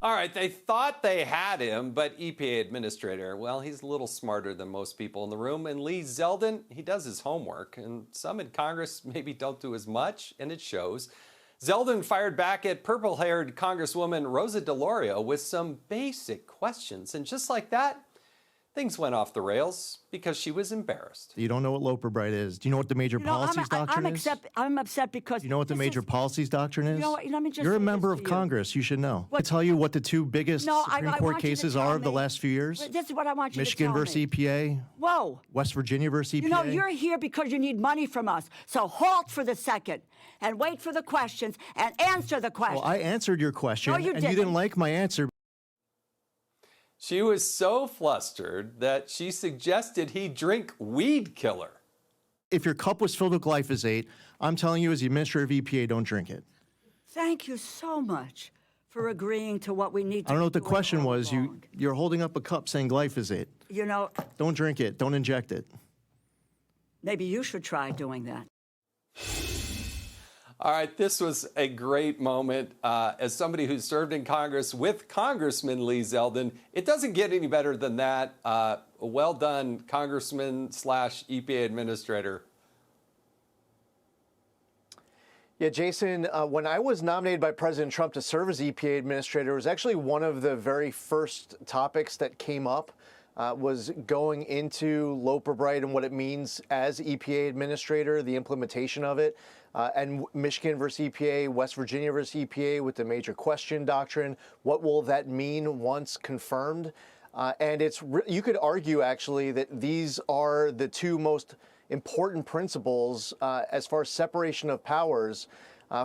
All right, they thought they had him, but EPA Administrator, well, he's a little smarter than most people in the room. And Lee Zeldin, he does his homework, and some in Congress maybe don't do as much, and it shows. Zeldin fired back at purple-haired Congresswoman Rosa DeLauro with some basic questions. And just like that, things went off the rails because she was embarrassed. You don't know what Loper Bright is. Do you know what the major policies doctrine is? I'm upset because... You know what the major policies doctrine is? You know what, let me just You're a member of Congress. You should know. I tell you what the two biggest Supreme Court cases are of the last few years? This is what I want you Michigan to tell versus me. EPA. Whoa. West Virginia versus EPA. You know, you're here because you need money from us. So halt for the second and wait for the questions and answer the questions. Well, I answered your question, No, you and didn't. you didn't like my answer. She was so flustered that she suggested he drink weed killer. If your cup was filled with glyphosate, I'm telling you as the administrator of EPA, don't drink it. Thank you so much for agreeing to what we need to do. I don't know what the question all was. along. You're holding up a cup saying glyphosate. You know, Don't drink it. Don't inject it. maybe you should try doing that. All right, this was a great moment. As somebody who served in Congress with Congressman Lee Zeldin, it doesn't get any better than that. Well done, Congressman / EPA Administrator. Yeah, Jason, when I was nominated by President Trump to serve as EPA Administrator, it was actually one of the very first topics that came up. Was going into Loper Bright and what it means as EPA Administrator, the implementation of it, and Michigan versus EPA, West Virginia versus EPA with the major question doctrine. What will that mean once confirmed? And you could argue, actually, that these are the two most important principles as far as separation of powers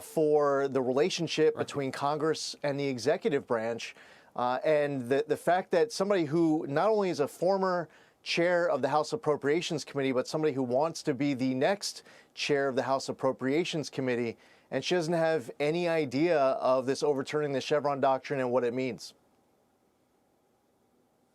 for the relationship between Congress and the executive branch. And the fact that somebody who not only is a former chair of the House Appropriations Committee, but somebody who wants to be the next chair of the House Appropriations Committee, and she doesn't have any idea of this overturning the Chevron doctrine and what it means.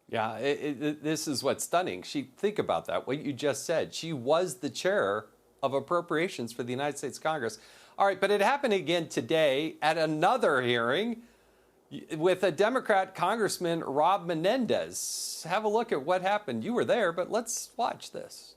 Yeah, this is what's stunning. Think about that, what you just said. She was the chair of appropriations for the United States Congress. All right, but it happened again today at another hearing with a Democrat Congressman, Rob Menendez. Have a look at what happened. You were there, but let's watch this.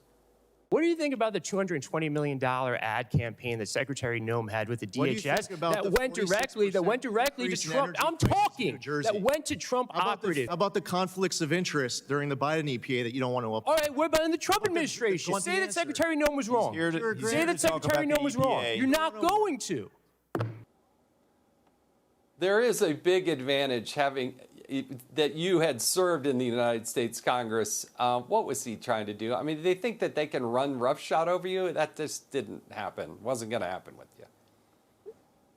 What do you think about the $220 million ad campaign that Secretary Noem had with the DHS that went directly to Trump? I'm talking. That went to Trump operatives. How about the conflicts of interest during the Biden EPA that you don't want to uphold? All right, what about in the Trump administration? Say that Secretary Noem was wrong. Say that Secretary Noem was wrong. You're not going to. There is a big advantage having that you had served in the United States Congress. What was he trying to do? I mean, they think that they can run roughshod over you? That just didn't happen. Wasn't going to happen with you.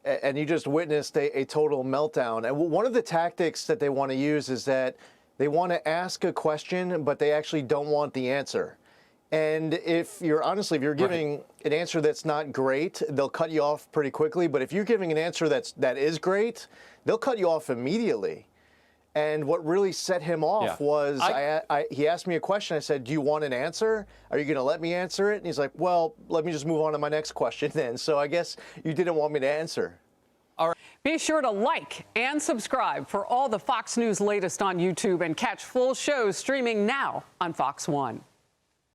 And you just witnessed a total meltdown. And one of the tactics that they want to use is that they want to ask a question, but they actually don't want the answer. And if you're giving an answer that's not great, they'll cut you off pretty quickly. But if you're giving an answer that is great, they'll cut you off immediately. And what really set him off was he asked me a question. I said, "Do you want an answer? Are you going to let me answer it?" And he's like, "Well, let me just move on to my next question then." So I guess you didn't want me to answer. All right. Be sure to like and subscribe for all the Fox News latest on YouTube and catch full shows streaming now on Fox One.